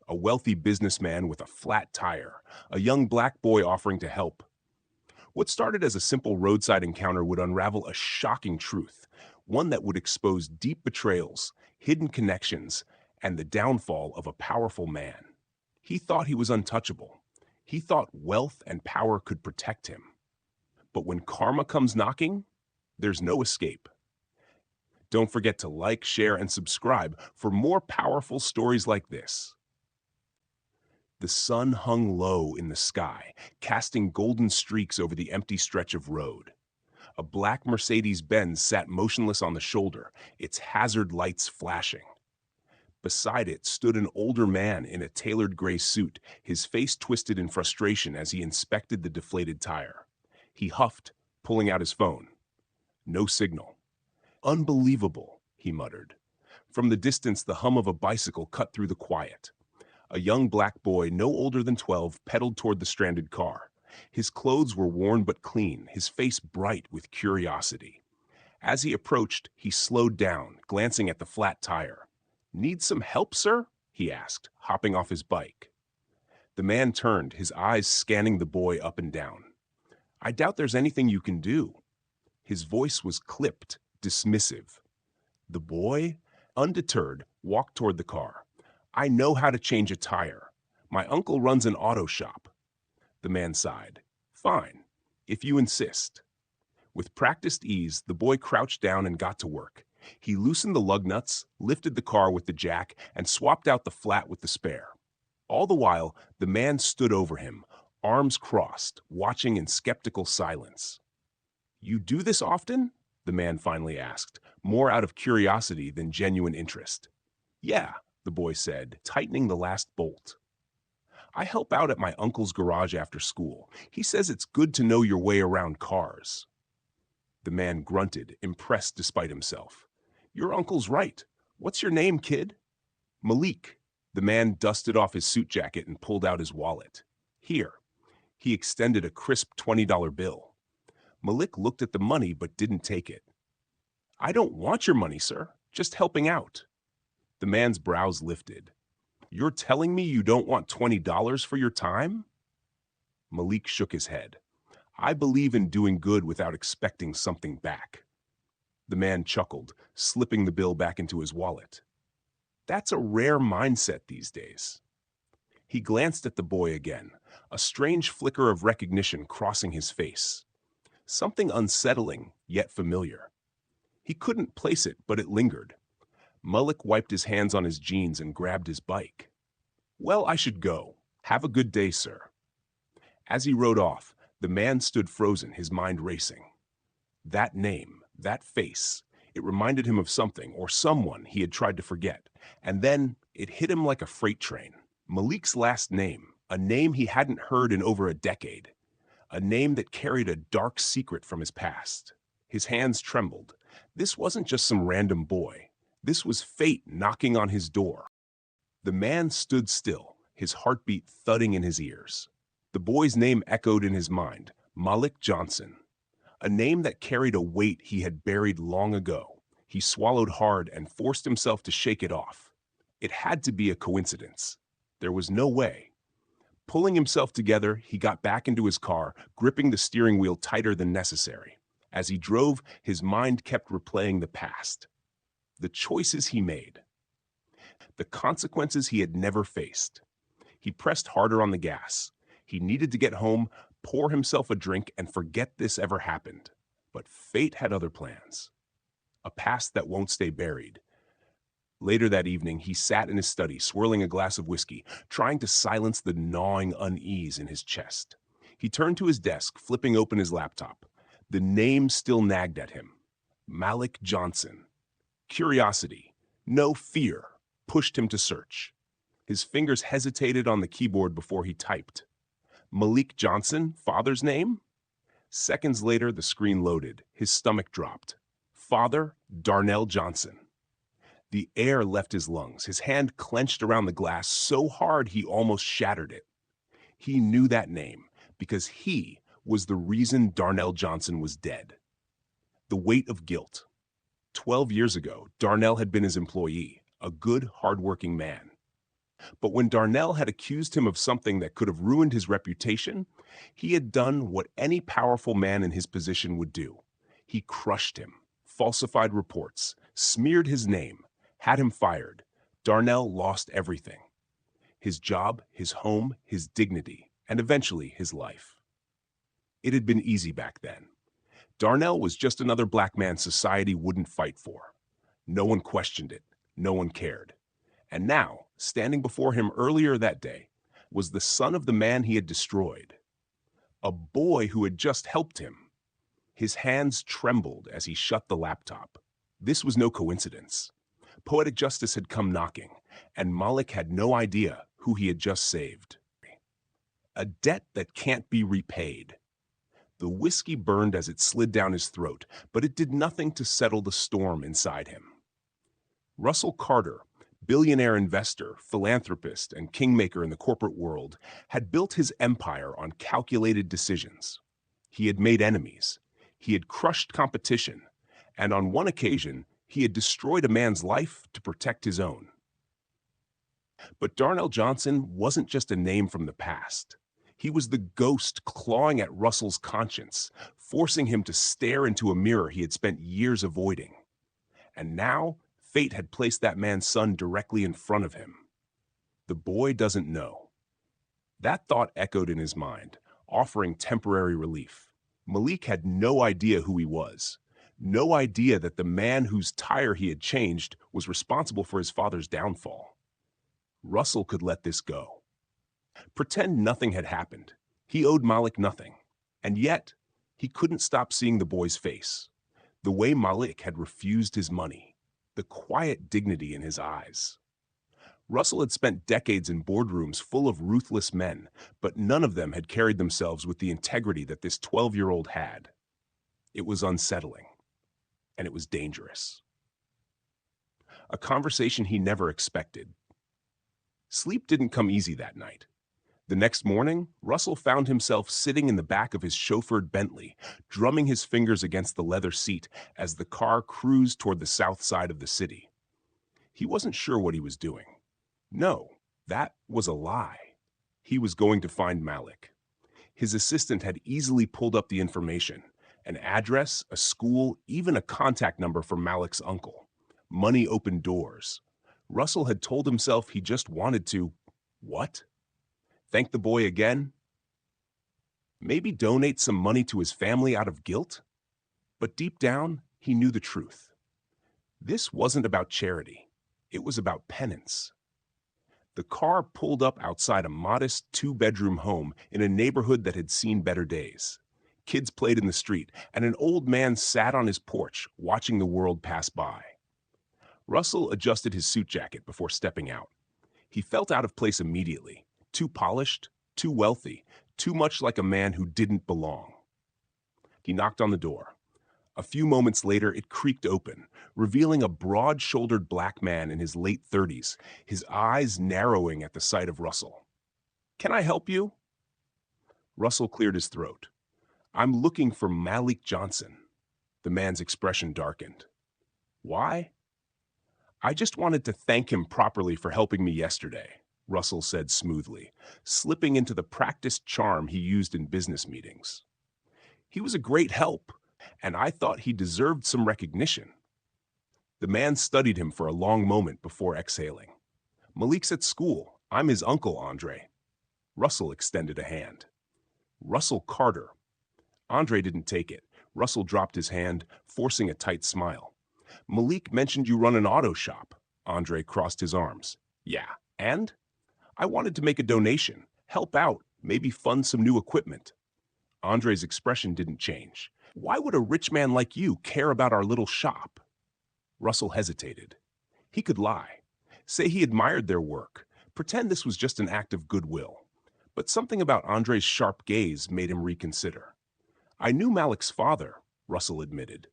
a wealthy businessman with a flat tire, a young black boy offering to help. What started as a simple roadside encounter would unravel a shocking truth, one that would expose deep betrayals, hidden connections, and the downfall of a powerful man. He thought he was untouchable. He thought wealth and power could protect him. But when karma comes knocking, there's no escape. Don't forget to like, share, and subscribe for more powerful stories like this. The sun hung low in the sky, casting golden streaks over the empty stretch of road. A black Mercedes-Benz sat motionless on the shoulder, its hazard lights flashing. Beside it stood an older man in a tailored gray suit, his face twisted in frustration as he inspected the deflated tire. He huffed, pulling out his phone. No signal. "Unbelievable," he muttered. From the distance, the hum of a bicycle cut through the quiet. A young black boy, no older than 12, pedaled toward the stranded car. His clothes were worn but clean, his face bright with curiosity. As he approached, he slowed down, glancing at the flat tire. "Need some help, sir?" he asked, hopping off his bike. The man turned, his eyes scanning the boy up and down. "I doubt there's anything you can do." His voice was clipped, dismissive. The boy, undeterred, walked toward the car. "I know how to change a tire. My uncle runs an auto shop." The man sighed. "Fine, if you insist." With practiced ease, the boy crouched down and got to work. He loosened the lug nuts, lifted the car with the jack, and swapped out the flat with the spare. All the while, the man stood over him, arms crossed, watching in skeptical silence. "You do this often?" the man finally asked, more out of curiosity than genuine interest. "Yeah," the boy said, tightening the last bolt. "I help out at my uncle's garage after school. He says it's good to know your way around cars." The man grunted, impressed despite himself. "Your uncle's right. What's your name, kid?" "Malik." The man dusted off his suit jacket and pulled out his wallet. "Here." He extended a crisp $20 bill. Malik looked at the money but didn't take it. "I don't want your money, sir. Just helping out." The man's brows lifted. "You're telling me you don't want $20 for your time?" Malik shook his head. "I believe in doing good without expecting something back." The man chuckled, slipping the bill back into his wallet. "That's a rare mindset these days." He glanced at the boy again, a strange flicker of recognition crossing his face. Something unsettling, yet familiar. He couldn't place it, but it lingered. Malik wiped his hands on his jeans and grabbed his bike. "Well, I should go. Have a good day, sir." As he rode off, the man stood frozen, his mind racing. That name, that face, it reminded him of something or someone he had tried to forget, and then it hit him like a freight train. Malik's last name, a name he hadn't heard in over a decade. A name that carried a dark secret from his past. His hands trembled. This wasn't just some random boy. This was fate knocking on his door. The man stood still, his heartbeat thudding in his ears. The boy's name echoed in his mind, Malik Johnson. A name that carried a weight he had buried long ago. He swallowed hard and forced himself to shake it off. It had to be a coincidence. There was no way. Pulling himself together, he got back into his car, gripping the steering wheel tighter than necessary. As he drove, his mind kept replaying the past. The choices he made. The consequences he had never faced. He pressed harder on the gas. He needed to get home, pour himself a drink, and forget this ever happened. But fate had other plans. A past that won't stay buried. Later that evening, he sat in his study, swirling a glass of whiskey, trying to silence the gnawing unease in his chest. He turned to his desk, flipping open his laptop. The name still nagged at him. Malik Johnson. Curiosity, no fear, pushed him to search. His fingers hesitated on the keyboard before he typed. Malik Johnson, father's name? Seconds later, the screen loaded. His stomach dropped. Father, Darnell Johnson. The air left his lungs, his hand clenched around the glass so hard he almost shattered it. He knew that name because he was the reason Darnell Johnson was dead. The weight of guilt. 12 years ago, Darnell had been his employee, a good, hardworking man. But when Darnell had accused him of something that could have ruined his reputation, he had done what any powerful man in his position would do. He crushed him, falsified reports, smeared his name, had him fired. Darnell lost everything: his job, his home, his dignity, and eventually his life. It had been easy back then. Darnell was just another black man society wouldn't fight for. No one questioned it. No one cared. And now, standing before him earlier that day, was the son of the man he had destroyed. A boy who had just helped him. His hands trembled as he shut the laptop. This was no coincidence. Poetic justice had come knocking, and Malik had no idea who he had just saved. A debt that can't be repaid. The whiskey burned as it slid down his throat, but it did nothing to settle the storm inside him. Russell Carter, billionaire investor, philanthropist, and kingmaker in the corporate world, had built his empire on calculated decisions. He had made enemies. He had crushed competition. And on one occasion, he had destroyed a man's life to protect his own. But Darnell Johnson wasn't just a name from the past. He was the ghost clawing at Russell's conscience, forcing him to stare into a mirror he had spent years avoiding. And now, fate had placed that man's son directly in front of him. The boy doesn't know. That thought echoed in his mind, offering temporary relief. Malik had no idea who he was. No idea that the man whose tire he had changed was responsible for his father's downfall. Russell could let this go. Pretend nothing had happened. He owed Malik nothing. And yet, he couldn't stop seeing the boy's face. The way Malik had refused his money. The quiet dignity in his eyes. Russell had spent decades in boardrooms full of ruthless men, but none of them had carried themselves with the integrity that this 12-year-old had. It was unsettling, and it was dangerous. A conversation he never expected. Sleep didn't come easy that night. The next morning, Russell found himself sitting in the back of his chauffeured Bentley, drumming his fingers against the leather seat as the car cruised toward the south side of the city. He wasn't sure what he was doing. No, that was a lie. He was going to find Malik. His assistant had easily pulled up the information: an address, a school, even a contact number for Malik's uncle. Money opened doors. Russell had told himself he just wanted to... what? Thank the boy again? Maybe donate some money to his family out of guilt? But deep down, he knew the truth. This wasn't about charity. It was about penance. The car pulled up outside a modest two-bedroom home in a neighborhood that had seen better days. Kids played in the street, and an old man sat on his porch watching the world pass by. Russell adjusted his suit jacket before stepping out. He felt out of place immediately. Too polished, too wealthy, too much like a man who didn't belong. He knocked on the door. A few moments later, it creaked open, revealing a broad-shouldered black man in his late 30s, his eyes narrowing at the sight of Russell. "Can I help you?" Russell cleared his throat. "I'm looking for Malik Johnson." The man's expression darkened. "Why?" "I just wanted to thank him properly for helping me yesterday," Russell said smoothly, slipping into the practiced charm he used in business meetings. "He was a great help, and I thought he deserved some recognition." The man studied him for a long moment before exhaling. "Malik's at school. I'm his uncle, Andre." Russell extended a hand. "Russell Carter." Andre didn't take it. Russell dropped his hand, forcing a tight smile. "Malik mentioned you run an auto shop." Andre crossed his arms. "Yeah, and?" "I wanted to make a donation, help out, maybe fund some new equipment." Andre's expression didn't change. "Why would a rich man like you care about our little shop?" Russell hesitated. He could lie. Say he admired their work. Pretend this was just an act of goodwill. But something about Andre's sharp gaze made him reconsider. "I knew Malik's father," Russell admitted.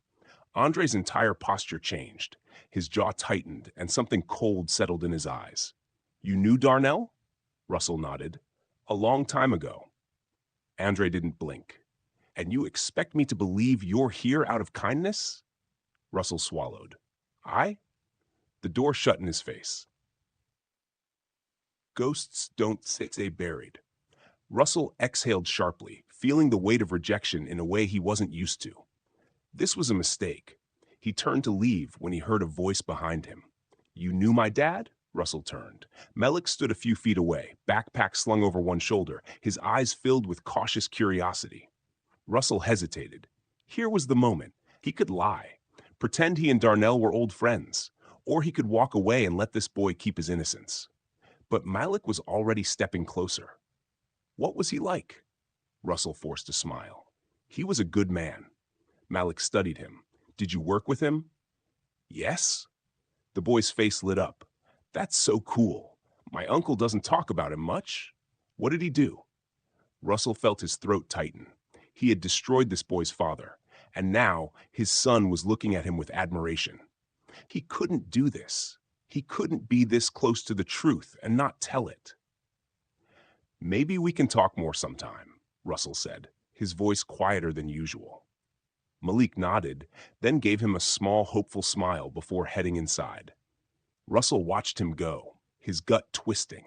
Andre's entire posture changed. His jaw tightened, and something cold settled in his eyes. "You knew Darnell?" Russell nodded. "A long time ago." Andre didn't blink. "And you expect me to believe you're here out of kindness?" Russell swallowed. "I?" The door shut in his face. Ghosts don't stay buried. Russell exhaled sharply, feeling the weight of rejection in a way he wasn't used to. This was a mistake. He turned to leave when he heard a voice behind him. "You knew my dad?" Russell turned. Malik stood a few feet away, backpack slung over one shoulder, his eyes filled with cautious curiosity. Russell hesitated. Here was the moment. He could lie, pretend he and Darnell were old friends, or he could walk away and let this boy keep his innocence. But Malik was already stepping closer. What was he like? Russell forced a smile. He was a good man. Malik studied him. Did you work with him? Yes. The boy's face lit up. That's so cool. My uncle doesn't talk about him much. What did he do? Russell felt his throat tighten. He had destroyed this boy's father, and now his son was looking at him with admiration. He couldn't do this. He couldn't be this close to the truth and not tell it. Maybe we can talk more sometime, Russell said, his voice quieter than usual. Malik nodded, then gave him a small, hopeful smile before heading inside. Russell watched him go, his gut twisting.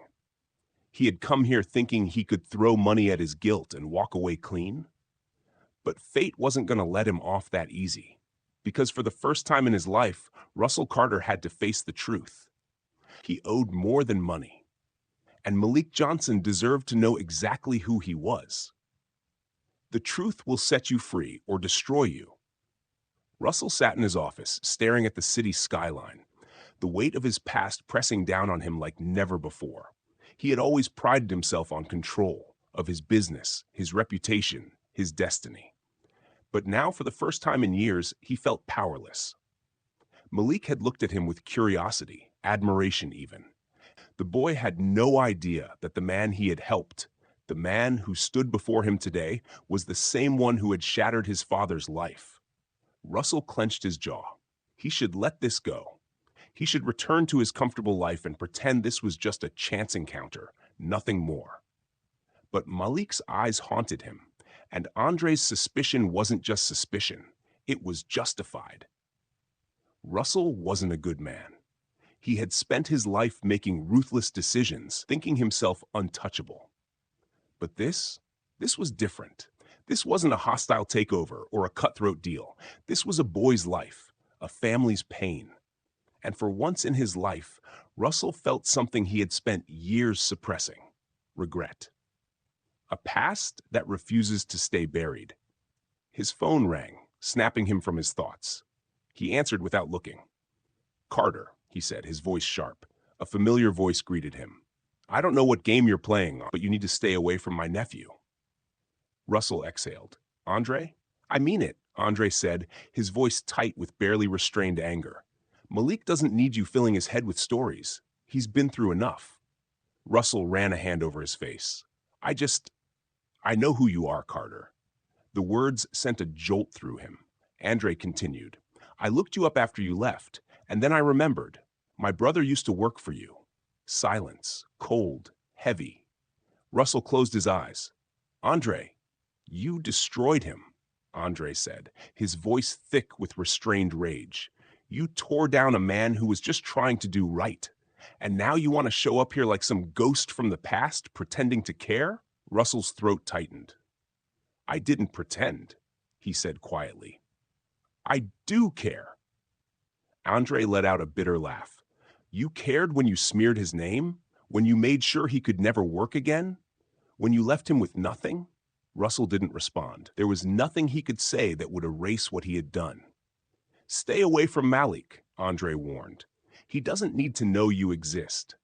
He had come here thinking he could throw money at his guilt and walk away clean. But fate wasn't going to let him off that easy, because for the first time in his life, Russell Carter had to face the truth. He owed more than money, and Malik Johnson deserved to know exactly who he was. The truth will set you free or destroy you. Russell sat in his office, staring at the city skyline, the weight of his past pressing down on him like never before. He had always prided himself on control of his business, his reputation, his destiny. But now, for the first time in years, he felt powerless. Malik had looked at him with curiosity, admiration even. The boy had no idea that the man he had helped, the man who stood before him today, was the same one who had shattered his father's life. Russell clenched his jaw. He should let this go. He should return to his comfortable life and pretend this was just a chance encounter, nothing more. But Malik's eyes haunted him, and Andre's suspicion wasn't just suspicion, it was justified. Russell wasn't a good man. He had spent his life making ruthless decisions, thinking himself untouchable. But this was different. This wasn't a hostile takeover or a cutthroat deal. This was a boy's life, a family's pain. And for once in his life, Russell felt something he had spent years suppressing: regret. A past that refuses to stay buried. His phone rang, snapping him from his thoughts. He answered without looking. "Carter," he said, his voice sharp. A familiar voice greeted him. "I don't know what game you're playing, but you need to stay away from my nephew." Russell exhaled. "Andre?" "I mean it," Andre said, his voice tight with barely restrained anger. "Malik doesn't need you filling his head with stories. He's been through enough." Russell ran a hand over his face. I know who you are, Carter." The words sent a jolt through him. Andre continued. "I looked you up after you left, and then I remembered. My brother used to work for you." Silence, cold, heavy. Russell closed his eyes. "Andre, you destroyed him," Andre said, his voice thick with restrained rage. "You tore down a man who was just trying to do right. And now you want to show up here like some ghost from the past, pretending to care?" Russell's throat tightened. "I didn't pretend," he said quietly. "I do care." Andre let out a bitter laugh. "You cared when you smeared his name? When you made sure he could never work again? When you left him with nothing?" Russell didn't respond. There was nothing he could say that would erase what he had done. "Stay away from Malik," Andre warned. "He doesn't need to know you exist."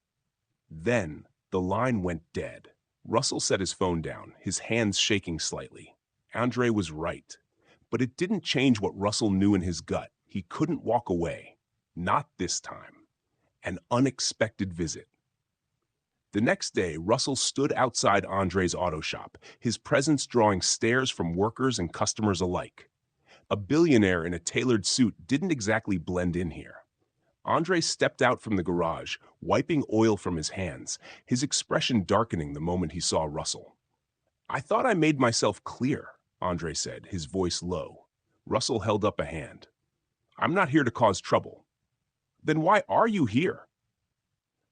Then the line went dead. Russell set his phone down, his hands shaking slightly. Andre was right. But it didn't change what Russell knew in his gut. He couldn't walk away. Not this time. An unexpected visit. The next day, Russell stood outside Andre's auto shop, his presence drawing stares from workers and customers alike. A billionaire in a tailored suit didn't exactly blend in here. Andre stepped out from the garage, wiping oil from his hands, his expression darkening the moment he saw Russell. "I thought I made myself clear," Andre said, his voice low. Russell held up a hand. "I'm not here to cause trouble." "Then why are you here?"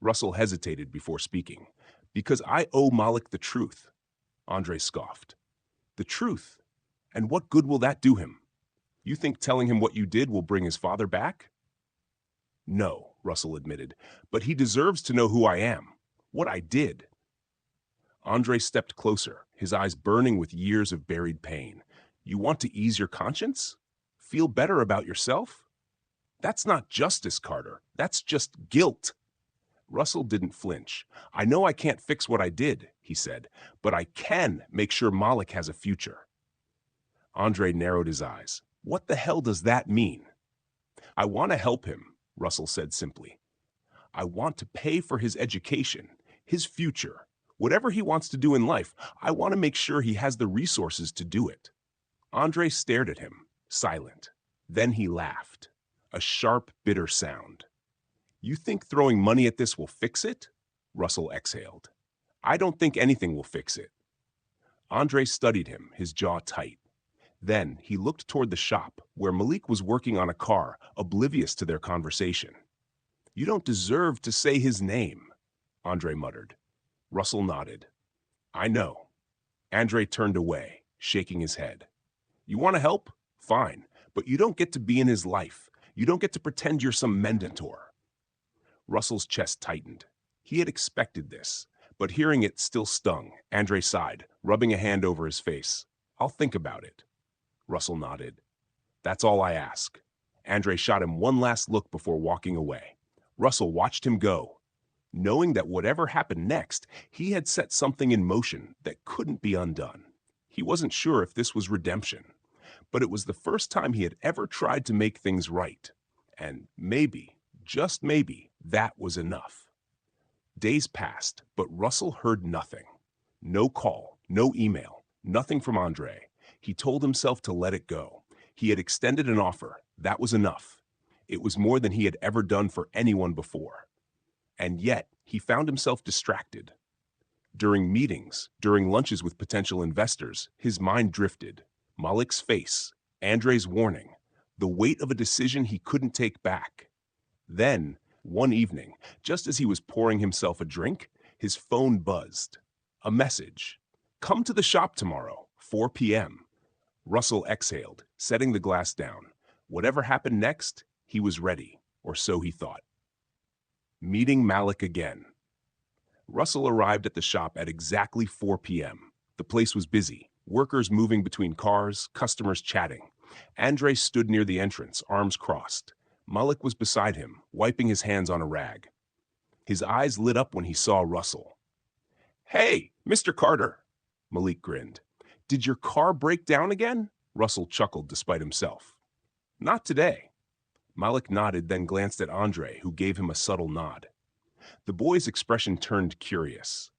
Russell hesitated before speaking. Because I owe Malik the truth, Andre scoffed. The truth? And what good will that do him? You think telling him what you did will bring his father back? No, Russell admitted, but he deserves to know who I am, what I did. Andre stepped closer, his eyes burning with years of buried pain. You want to ease your conscience? Feel better about yourself? That's not justice, Carter. That's just guilt. Russell didn't flinch. I know I can't fix what I did, he said, but I can make sure Malik has a future. Andre narrowed his eyes. What the hell does that mean? I want to help him, Russell said simply. I want to pay for his education, his future. Whatever he wants to do in life, I want to make sure he has the resources to do it. Andre stared at him, silent. Then he laughed, a sharp, bitter sound. You think throwing money at this will fix it? Russell exhaled. I don't think anything will fix it. Andre studied him, his jaw tight. Then he looked toward the shop, where Malik was working on a car, oblivious to their conversation. You don't deserve to say his name, Andre muttered. Russell nodded. I know. Andre turned away, shaking his head. You want to help? Fine, but you don't get to be in his life. You don't get to pretend you're some mentor. Russell's chest tightened. He had expected this, but hearing it still stung. Andre sighed, rubbing a hand over his face. I'll think about it. Russell nodded. That's all I ask. Andre shot him one last look before walking away. Russell watched him go, knowing that whatever happened next, he had set something in motion that couldn't be undone. He wasn't sure if this was redemption, but it was the first time he had ever tried to make things right. And maybe, just maybe, that was enough. Days passed, but Russell heard nothing. No call, no email, nothing from Andre. He told himself to let it go. He had extended an offer. That was enough. It was more than he had ever done for anyone before. And yet, he found himself distracted. During meetings, during lunches with potential investors, his mind drifted. Malik's face, Andre's warning, the weight of a decision he couldn't take back. Then, one evening, just as he was pouring himself a drink, his phone buzzed. A message. Come to the shop tomorrow, 4 p.m. Russell exhaled, setting the glass down. Whatever happened next, he was ready, or so he thought. Meeting Malik again. Russell arrived at the shop at exactly 4 p.m. The place was busy, workers moving between cars, customers chatting. Andre stood near the entrance, arms crossed. Malik was beside him, wiping his hands on a rag. His eyes lit up when he saw Russell. Hey, Mr. Carter, Malik grinned. Did your car break down again? Russell chuckled despite himself. Not today. Malik nodded, then glanced at Andre, who gave him a subtle nod. The boy's expression turned curious.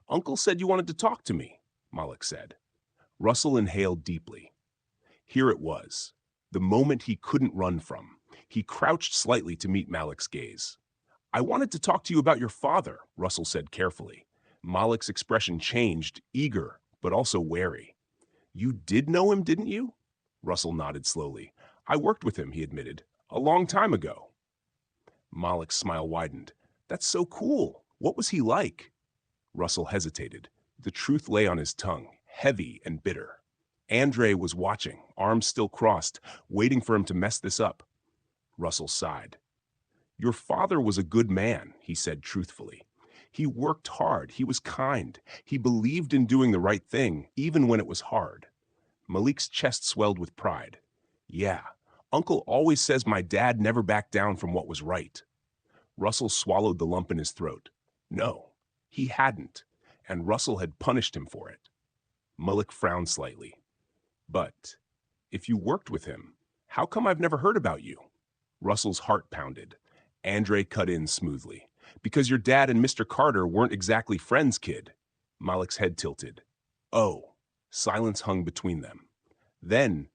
Uncle said you wanted to talk to me, Malik said. Russell inhaled deeply. Here it was, the moment he couldn't run from. He crouched slightly to meet Malik's gaze. I wanted to talk to you about your father, Russell said carefully. Malik's expression changed, eager, but also wary. You did know him, didn't you? Russell nodded slowly. I worked with him, he admitted, a long time ago. Malik's smile widened. That's so cool. What was he like? Russell hesitated. The truth lay on his tongue, heavy and bitter. Andre was watching, arms still crossed, waiting for him to mess this up. Russell sighed. Your father was a good man, he said truthfully. He worked hard, he was kind, he believed in doing the right thing, even when it was hard. Malik's chest swelled with pride. Yeah, Uncle always says my dad never backed down from what was right. Russell swallowed the lump in his throat. No, he hadn't, and Russell had punished him for it. Malik frowned slightly. But if you worked with him, how come I've never heard about you? Russell's heart pounded. Andre cut in smoothly. Because your dad and Mr. Carter weren't exactly friends, kid. Malik's head tilted. Oh. Silence hung between them. Then,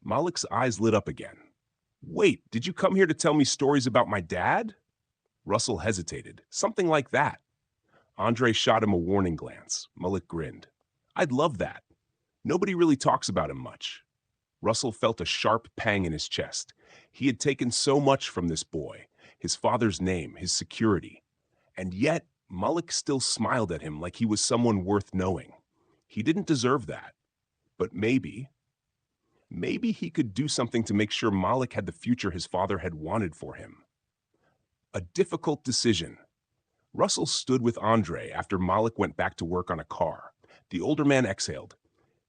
Malik's eyes lit up again. Wait, did you come here to tell me stories about my dad? Russell hesitated. Something like that. Andre shot him a warning glance. Malik grinned. I'd love that. Nobody really talks about him much. Russell felt a sharp pang in his chest. He had taken so much from this boy, his father's name, his security. And yet, Malik still smiled at him like he was someone worth knowing. He didn't deserve that, but maybe he could do something to make sure Malik had the future his father had wanted for him. A difficult decision. Russell stood with Andre after Malik went back to work on a car. The older man exhaled.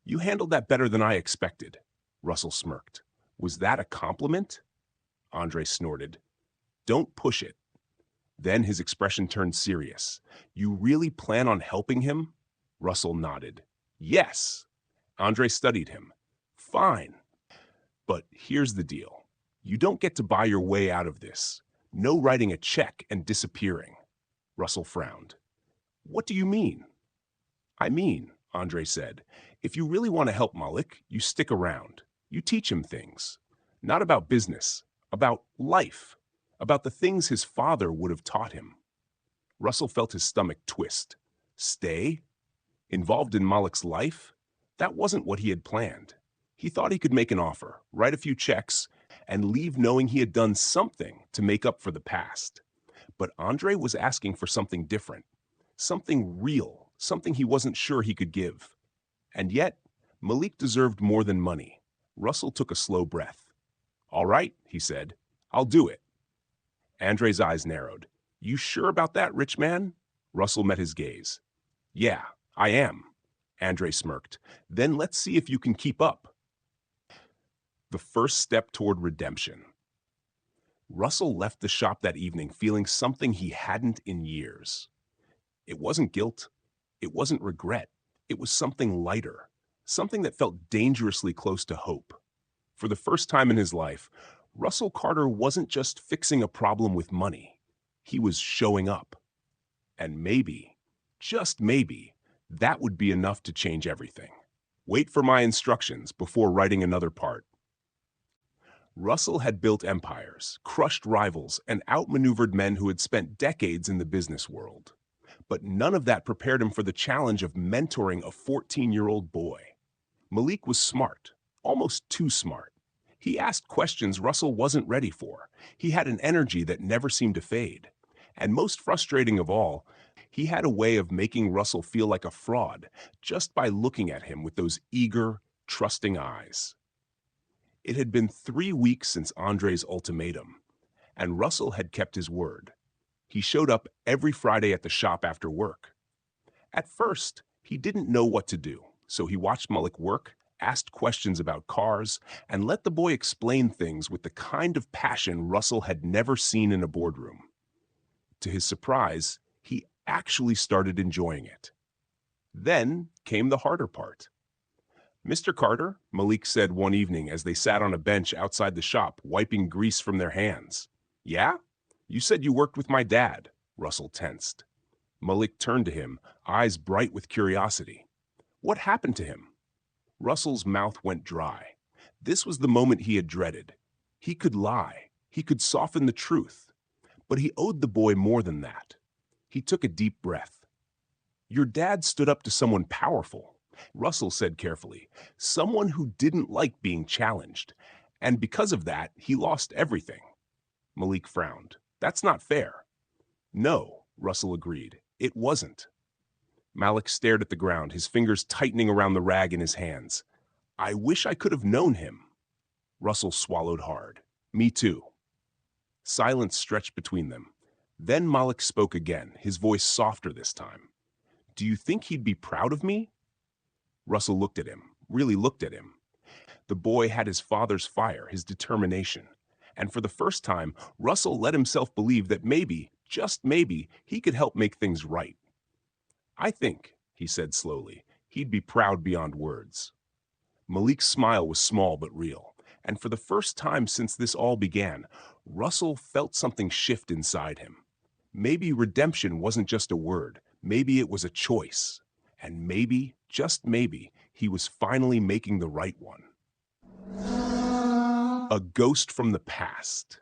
"You handled that better than I expected." Russell smirked. "Was that a compliment?" Andre snorted. "Don't push it." Then his expression turned serious. "You really plan on helping him?" Russell nodded. "Yes." Andre studied him. "Fine. But here's the deal. You don't get to buy your way out of this. No writing a check and disappearing." Russell frowned. "What do you mean?" "I mean," Andre said, "if you really want to help Malik, you stick around. You teach him things. Not about business, about life, about the things his father would have taught him." Russell felt his stomach twist. Stay? Involved in Malik's life? That wasn't what he had planned. He thought he could make an offer, write a few checks, and leave knowing he had done something to make up for the past. But Andre was asking for something different, something real, something he wasn't sure he could give. And yet, Malik deserved more than money. Russell took a slow breath. "All right," he said, "I'll do it." Andre's eyes narrowed. "You sure about that, rich man?" Russell met his gaze. "Yeah, I am." Andre smirked. "Then let's see if you can keep up." The first step toward redemption. Russell left the shop that evening feeling something he hadn't in years. It wasn't guilt. It wasn't regret. It was something lighter, something that felt dangerously close to hope. For the first time in his life, Russell Carter wasn't just fixing a problem with money. He was showing up. And maybe, just maybe, that would be enough to change everything. Wait for my instructions before writing another part. Russell had built empires, crushed rivals, and outmaneuvered men who had spent decades in the business world. But none of that prepared him for the challenge of mentoring a 14-year-old boy. Malik was smart, almost too smart. He asked questions Russell wasn't ready for. He had an energy that never seemed to fade. And most frustrating of all, he had a way of making Russell feel like a fraud just by looking at him with those eager, trusting eyes. It had been 3 weeks since Andre's ultimatum, and Russell had kept his word. He showed up every Friday at the shop after work. At first, he didn't know what to do, so he watched Malik work, asked questions about cars, and let the boy explain things with the kind of passion Russell had never seen in a boardroom. To his surprise, he actually started enjoying it. Then came the harder part. "Mr. Carter," Malik said one evening as they sat on a bench outside the shop, wiping grease from their hands. "Yeah? You said you worked with my dad." Russell tensed. Malik turned to him, eyes bright with curiosity. "What happened to him?" Russell's mouth went dry. This was the moment he had dreaded. He could lie. He could soften the truth. But he owed the boy more than that. He took a deep breath. "Your dad stood up to someone powerful," Russell said carefully. "Someone who didn't like being challenged. And because of that, he lost everything." Malik frowned. "That's not fair." "No," Russell agreed. "It wasn't." Malik stared at the ground, his fingers tightening around the rag in his hands. "I wish I could have known him." Russell swallowed hard. "Me too." Silence stretched between them. Then Malik spoke again, his voice softer this time. "Do you think he'd be proud of me?" Russell looked at him, really looked at him. The boy had his father's fire, his determination. And for the first time, Russell let himself believe that maybe, just maybe, he could help make things right. "I think," he said slowly, "he'd be proud beyond words." Malik's smile was small but real. And for the first time since this all began, Russell felt something shift inside him. Maybe redemption wasn't just a word. Maybe it was a choice. And maybe, just maybe, he was finally making the right one. A ghost from the past.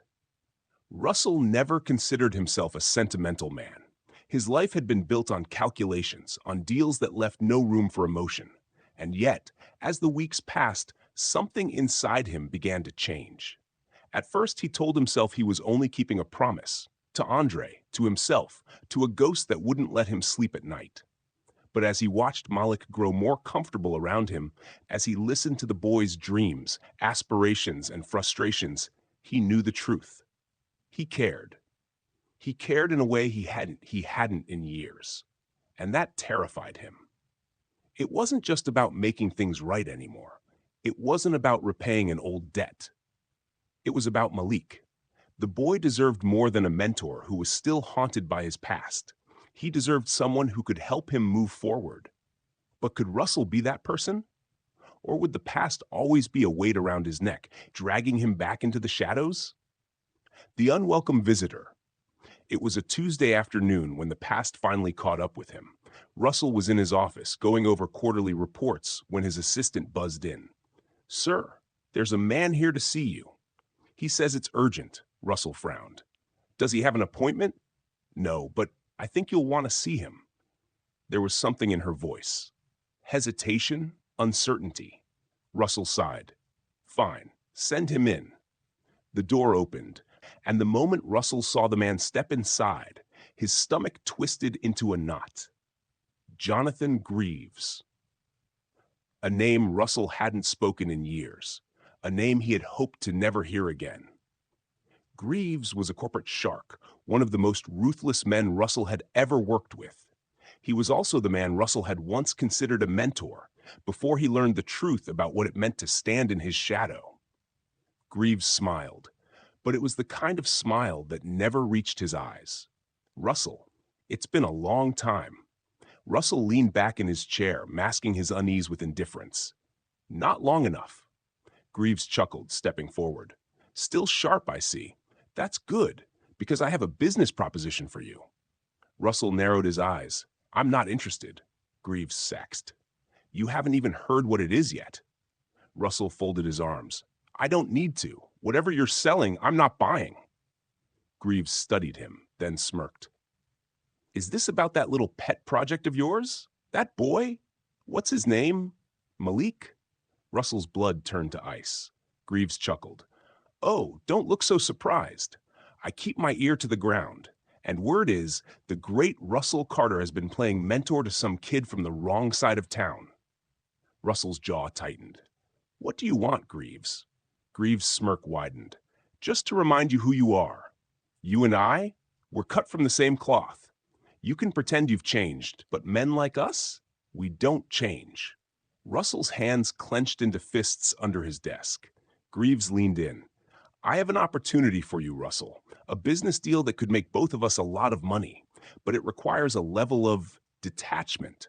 Russell never considered himself a sentimental man. His life had been built on calculations, on deals that left no room for emotion. And yet, as the weeks passed, something inside him began to change. At first, he told himself he was only keeping a promise, to Andre, to himself, to a ghost that wouldn't let him sleep at night. But as he watched Malik grow more comfortable around him, as he listened to the boy's dreams, aspirations, and frustrations, he knew the truth. He cared. He cared in a way he hadn't in years. And that terrified him. It wasn't just about making things right anymore. It wasn't about repaying an old debt. It was about Malik. The boy deserved more than a mentor who was still haunted by his past. He deserved someone who could help him move forward. But could Russell be that person? Or would the past always be a weight around his neck, dragging him back into the shadows? The unwelcome visitor. It was a Tuesday afternoon when the past finally caught up with him. Russell was in his office, going over quarterly reports, when his assistant buzzed in. "Sir, there's a man here to see you." "He says it's urgent," Russell frowned. "Does he have an appointment?" "No, but I think you'll want to see him." There was something in her voice. Hesitation, uncertainty. Russell sighed. "Fine, send him in." The door opened, and the moment Russell saw the man step inside, his stomach twisted into a knot. Jonathan Greaves. A name Russell hadn't spoken in years, a name he had hoped to never hear again. Greaves was a corporate shark, one of the most ruthless men Russell had ever worked with. He was also the man Russell had once considered a mentor, before he learned the truth about what it meant to stand in his shadow. Greaves smiled, but it was the kind of smile that never reached his eyes. "Russell, it's been a long time." Russell leaned back in his chair, masking his unease with indifference. "Not long enough." Greaves chuckled, stepping forward. "Still sharp, I see. That's good, because I have a business proposition for you." Russell narrowed his eyes. "I'm not interested." Greaves sexed. "You haven't even heard what it is yet." Russell folded his arms. "I don't need to. Whatever you're selling, I'm not buying." Greaves studied him, then smirked. "Is this about that little pet project of yours? That boy? What's his name? Malik?" Russell's blood turned to ice. Greaves chuckled. "Oh, don't look so surprised. I keep my ear to the ground. And word is, the great Russell Carter has been playing mentor to some kid from the wrong side of town." Russell's jaw tightened. "What do you want, Greaves?" Greaves' smirk widened. "Just to remind you who you are. You and I, we're cut from the same cloth. You can pretend you've changed, but men like us, we don't change." Russell's hands clenched into fists under his desk. Greaves leaned in. "I have an opportunity for you, Russell. A business deal that could make both of us a lot of money, but it requires a level of detachment,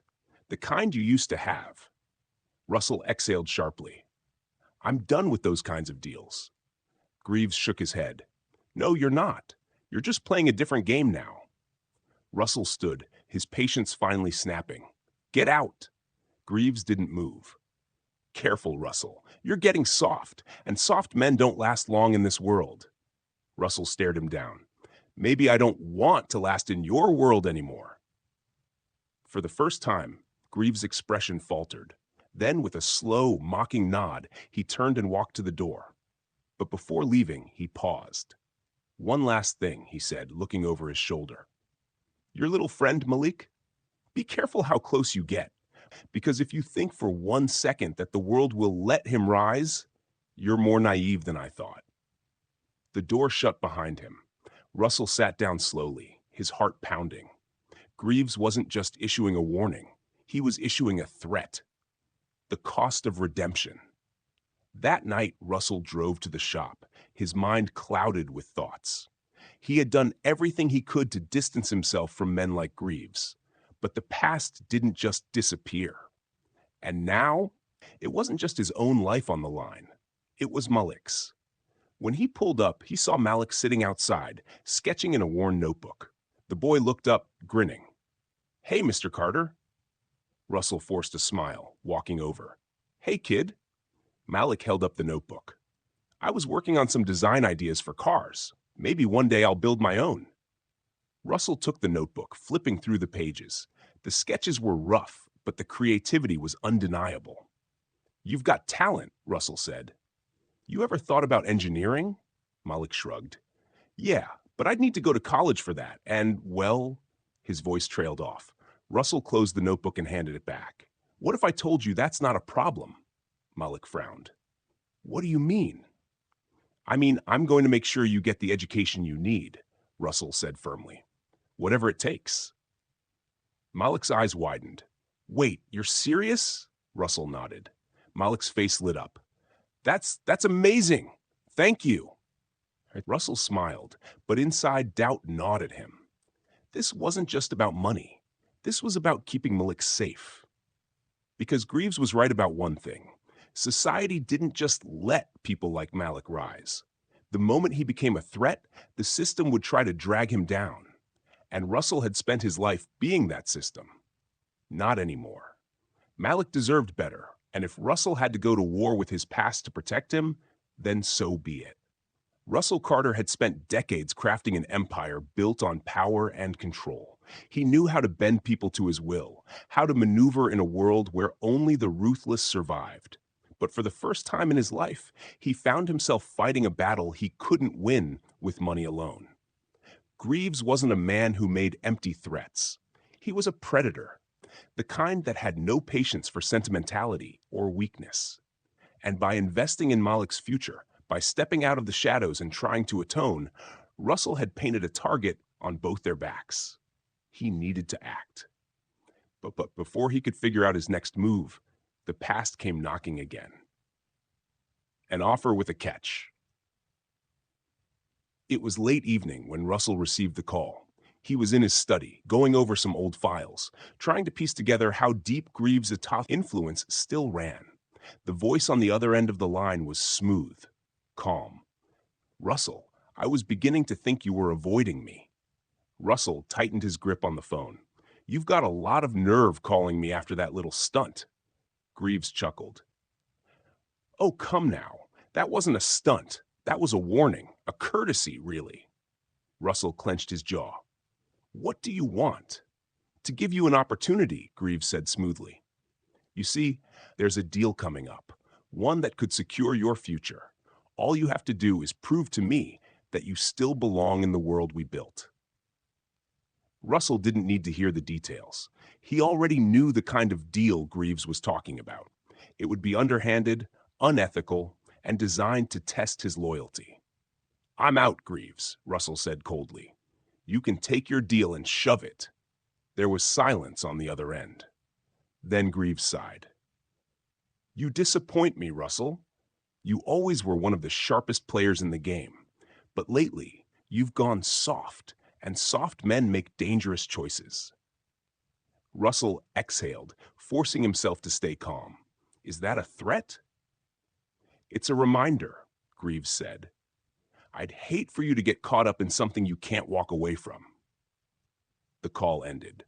the kind you used to have." Russell exhaled sharply. "I'm done with those kinds of deals." Greaves shook his head. "No, you're not. You're just playing a different game now." Russell stood, his patience finally snapping. "Get out." Greaves didn't move. "Careful, Russell. You're getting soft, and soft men don't last long in this world." Russell stared him down. "Maybe I don't want to last in your world anymore." For the first time, Greaves' expression faltered. Then, with a slow, mocking nod, he turned and walked to the door. But before leaving, he paused. "One last thing," he said, looking over his shoulder. "Your little friend, Malik? Be careful how close you get, because if you think for 1 second that the world will let him rise, you're more naive than I thought." The door shut behind him. Russell sat down slowly, his heart pounding. Greaves wasn't just issuing a warning. He was issuing a threat. The cost of redemption. That night, Russell drove to the shop, his mind clouded with thoughts. He had done everything he could to distance himself from men like Greaves. But the past didn't just disappear. And now, it wasn't just his own life on the line. It was Malik's. When he pulled up, he saw Malik sitting outside, sketching in a worn notebook. The boy looked up, grinning. "Hey, Mr. Carter." Russell forced a smile, walking over. "Hey, kid." Malik held up the notebook. "I was working on some design ideas for cars. Maybe one day I'll build my own." Russell took the notebook, flipping through the pages. The sketches were rough, but the creativity was undeniable. "You've got talent," Russell said. "You ever thought about engineering?" Malik shrugged. "Yeah, But I'd need to go to college for that, and, well, his voice trailed off. Russell closed the notebook and handed it back. What if I told you that's not a problem? Malik frowned. What do you mean? I mean, I'm going to make sure you get the education you need, Russell said firmly. Whatever it takes. Malik's eyes widened. Wait, you're serious? Russell nodded. Malik's face lit up. That's amazing. Thank you. Russell smiled, but inside doubt gnawed at him. This wasn't just about money. This was about keeping Malik safe. Because Greaves was right about one thing. Society didn't just let people like Malik rise. The moment he became a threat, the system would try to drag him down. And Russell had spent his life being that system. Not anymore. Malik deserved better, and if Russell had to go to war with his past to protect him, then so be it. Russell Carter had spent decades crafting an empire built on power and control. He knew how to bend people to his will, how to maneuver in a world where only the ruthless survived. But for the first time in his life, he found himself fighting a battle he couldn't win with money alone. Greaves wasn't a man who made empty threats. He was a predator, the kind that had no patience for sentimentality or weakness. And by investing in Malik's future, by stepping out of the shadows and trying to atone, Russell had painted a target on both their backs. He needed to act. But before he could figure out his next move, the past came knocking again. An offer with a catch. It was late evening when Russell received the call. He was in his study, going over some old files, trying to piece together how deep Greaves' influence still ran. The voice on the other end of the line was smooth, calm. Russell, I was beginning to think you were avoiding me. Russell tightened his grip on the phone. You've got a lot of nerve calling me after that little stunt. Greaves chuckled. Oh, come now. That wasn't a stunt. That was a warning, a courtesy, really. Russell clenched his jaw. What do you want? To give you an opportunity, Greaves said smoothly. You see, there's a deal coming up, one that could secure your future. All you have to do is prove to me that you still belong in the world we built. Russell didn't need to hear the details. He already knew the kind of deal Greaves was talking about. It would be underhanded, unethical, and designed to test his loyalty. I'm out, Greaves, Russell said coldly. You can take your deal and shove it. There was silence on the other end. Then Greaves sighed. You disappoint me, Russell. You always were one of the sharpest players in the game. But lately, you've gone soft, and soft men make dangerous choices. Russell exhaled, forcing himself to stay calm. Is that a threat? It's a reminder, Greaves said. I'd hate for you to get caught up in something you can't walk away from. The call ended.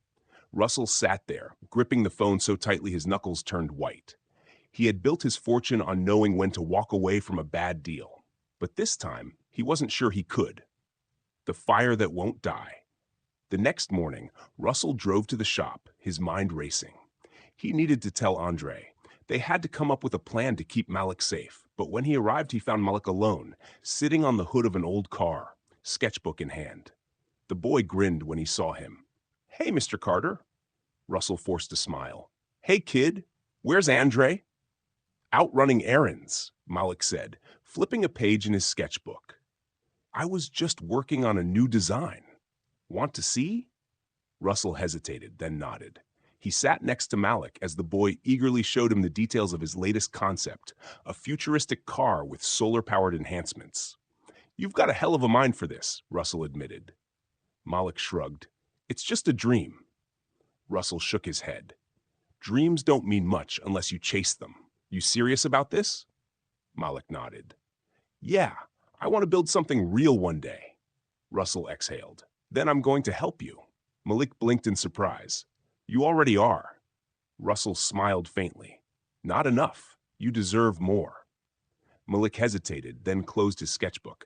Russell sat there, gripping the phone so tightly his knuckles turned white. He had built his fortune on knowing when to walk away from a bad deal. But this time, he wasn't sure he could. The fire that won't die. The next morning, Russell drove to the shop, his mind racing. He needed to tell Andre. They had to come up with a plan to keep Malik safe, but when he arrived, he found Malik alone, sitting on the hood of an old car, sketchbook in hand. The boy grinned when he saw him. Hey, Mr. Carter. Russell forced a smile. Hey, kid. Where's Andre? Out running errands, Malik said, flipping a page in his sketchbook. I was just working on a new design. Want to see? Russell hesitated, then nodded. He sat next to Malik as the boy eagerly showed him the details of his latest concept, a futuristic car with solar-powered enhancements. You've got a hell of a mind for this, Russell admitted. Malik shrugged. It's just a dream. Russell shook his head. Dreams don't mean much unless you chase them. You serious about this? Malik nodded. Yeah, I want to build something real one day. Russell exhaled. Then I'm going to help you. Malik blinked in surprise. You already are. Russell smiled faintly. Not enough. You deserve more. Malik hesitated, then closed his sketchbook.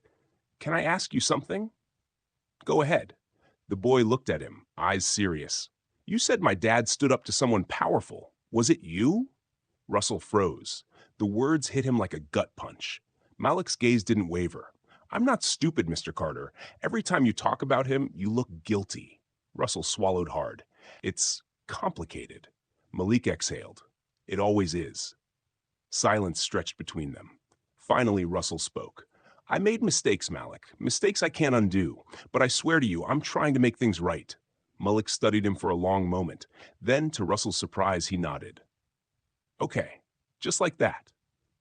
Can I ask you something? Go ahead. The boy looked at him, eyes serious. You said my dad stood up to someone powerful. Was it you? Russell froze. The words hit him like a gut punch. Malik's gaze didn't waver. I'm not stupid, Mr. Carter. Every time you talk about him, you look guilty. Russell swallowed hard. It's complicated. Malik exhaled. It always is. Silence stretched between them. Finally, Russell spoke. I made mistakes, Malik. Mistakes I can't undo. But I swear to you, I'm trying to make things right. Malik studied him for a long moment. Then, to Russell's surprise, he nodded. Okay, just like that.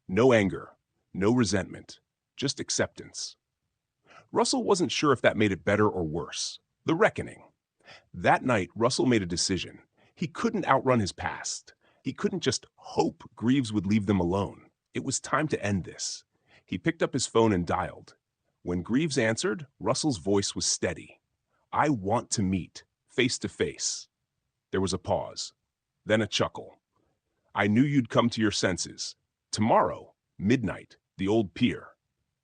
No anger, no resentment, just acceptance. Russell wasn't sure if that made it better or worse. The reckoning. That night, Russell made a decision. He couldn't outrun his past. He couldn't just hope Greaves would leave them alone. It was time to end this. He picked up his phone and dialed. When Greaves answered, Russell's voice was steady. I want to meet, face to face. There was a pause, then a chuckle. I knew you'd come to your senses. Tomorrow, midnight, the old pier.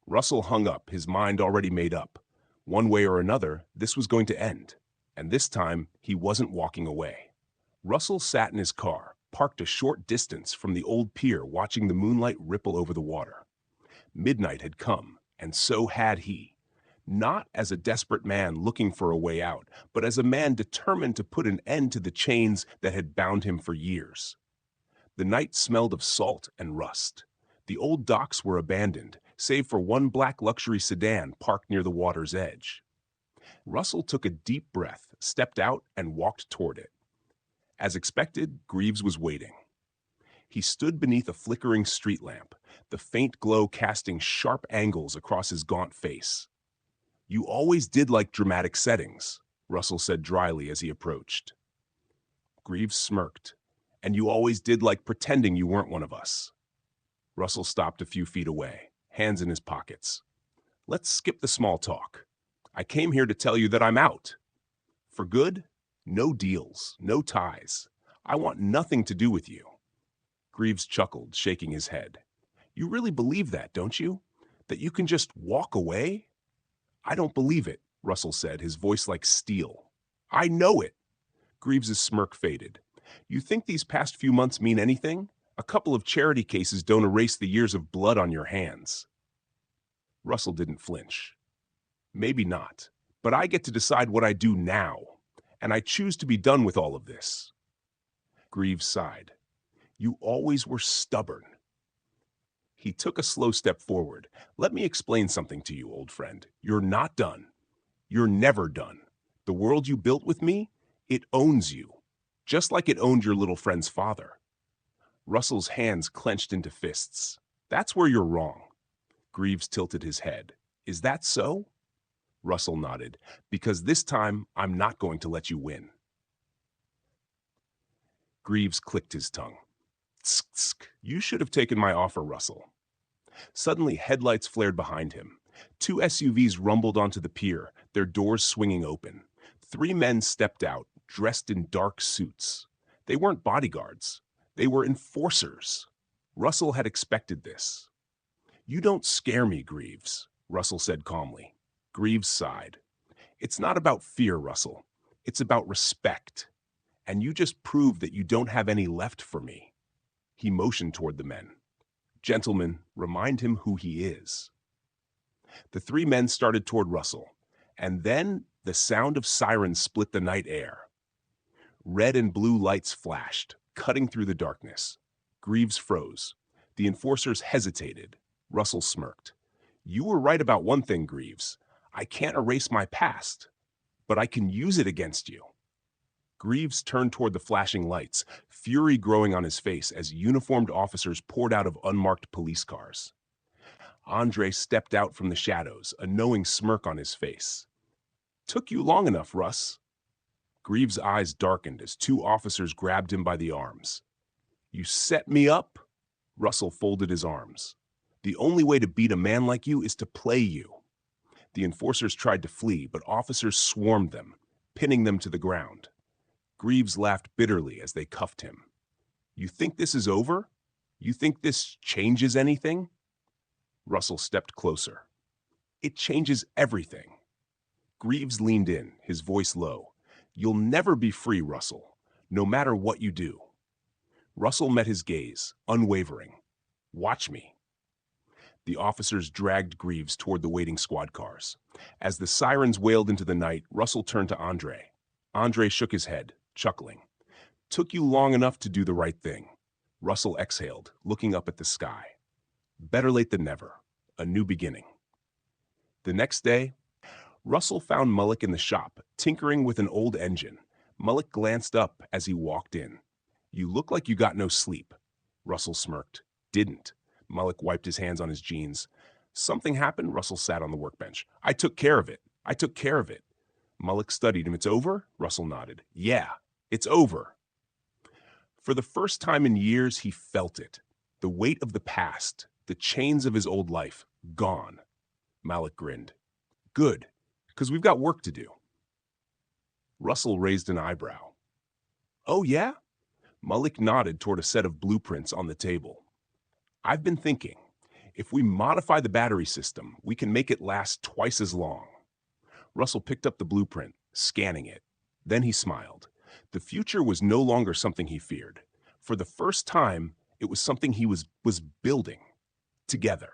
Russell hung up, his mind already made up. One way or another, this was going to end. And this time, he wasn't walking away. Russell sat in his car, parked a short distance from the old pier, watching the moonlight ripple over the water. Midnight had come, and so had he. Not as a desperate man looking for a way out, but as a man determined to put an end to the chains that had bound him for years. The night smelled of salt and rust. The old docks were abandoned, save for one black luxury sedan parked near the water's edge. Russell took a deep breath, stepped out, and walked toward it. As expected, Greaves was waiting. He stood beneath a flickering street lamp, the faint glow casting sharp angles across his gaunt face. You always did like dramatic settings, Russell said dryly as he approached. Greaves smirked. And you always did like pretending you weren't one of us. Russell stopped a few feet away, hands in his pockets. Let's skip the small talk. I came here to tell you that I'm out. For good, no deals, no ties. I want nothing to do with you. Greaves chuckled, shaking his head. You really believe that, don't you? That you can just walk away? I don't believe it, Russell said, his voice like steel. I know it. Greaves's smirk faded. You think these past few months mean anything? A couple of charity cases don't erase the years of blood on your hands. Russell didn't flinch. Maybe not, but I get to decide what I do now, and I choose to be done with all of this. Greaves sighed. You always were stubborn. He took a slow step forward. Let me explain something to you, old friend. You're not done. You're never done. The world you built with me, it owns you. Just like it owned your little friend's father. Russell's hands clenched into fists. That's where you're wrong. Greaves tilted his head. Is that so? Russell nodded. Because this time, I'm not going to let you win. Greaves clicked his tongue. Tsk, tsk. You should have taken my offer, Russell. Suddenly, headlights flared behind him. 2 SUVs rumbled onto the pier, their doors swinging open. 3 men stepped out, dressed in dark suits. They weren't bodyguards. They were enforcers. Russell had expected this. You don't scare me, Greaves, Russell said calmly. Greaves sighed. It's not about fear, Russell. It's about respect. And you just proved that you don't have any left for me. He motioned toward the men. Gentlemen, remind him who he is. The 3 men started toward Russell, and then the sound of sirens split the night air. Red and blue lights flashed, cutting through the darkness. Greaves froze. The enforcers hesitated. Russell smirked. You were right about one thing, Greaves. I can't erase my past, but I can use it against you. Greaves turned toward the flashing lights, fury growing on his face as uniformed officers poured out of unmarked police cars. Andre stepped out from the shadows, a knowing smirk on his face. Took you long enough, Russ. Greaves' eyes darkened as 2 officers grabbed him by the arms. You set me up? Russell folded his arms. The only way to beat a man like you is to play you. The enforcers tried to flee, but officers swarmed them, pinning them to the ground. Greaves laughed bitterly as they cuffed him. You think this is over? You think this changes anything? Russell stepped closer. It changes everything. Greaves leaned in, his voice low. You'll never be free, Russell, no matter what you do. Russell met his gaze, unwavering. Watch me. The officers dragged Greaves toward the waiting squad cars. As the sirens wailed into the night, Russell turned to Andre. Andre shook his head, chuckling. Took you long enough to do the right thing. Russell exhaled, looking up at the sky. Better late than never. A new beginning. The next day, Russell found Malik in the shop, tinkering with an old engine. Malik glanced up as he walked in. You look like you got no sleep. Russell smirked. Didn't. Malik wiped his hands on his jeans. Something happened? Russell sat on the workbench. I took care of it. I took care of it. Malik studied him. It's over? Russell nodded. Yeah, it's over. For the first time in years, he felt it. The weight of the past, the chains of his old life, gone. Malik grinned. Good, because we've got work to do. Russell raised an eyebrow. Oh, yeah? Malik nodded toward a set of blueprints on the table. I've been thinking, if we modify the battery system, we can make it last twice as long. Russell picked up the blueprint, scanning it. Then he smiled. The future was no longer something he feared. For the first time, it was something he was building together.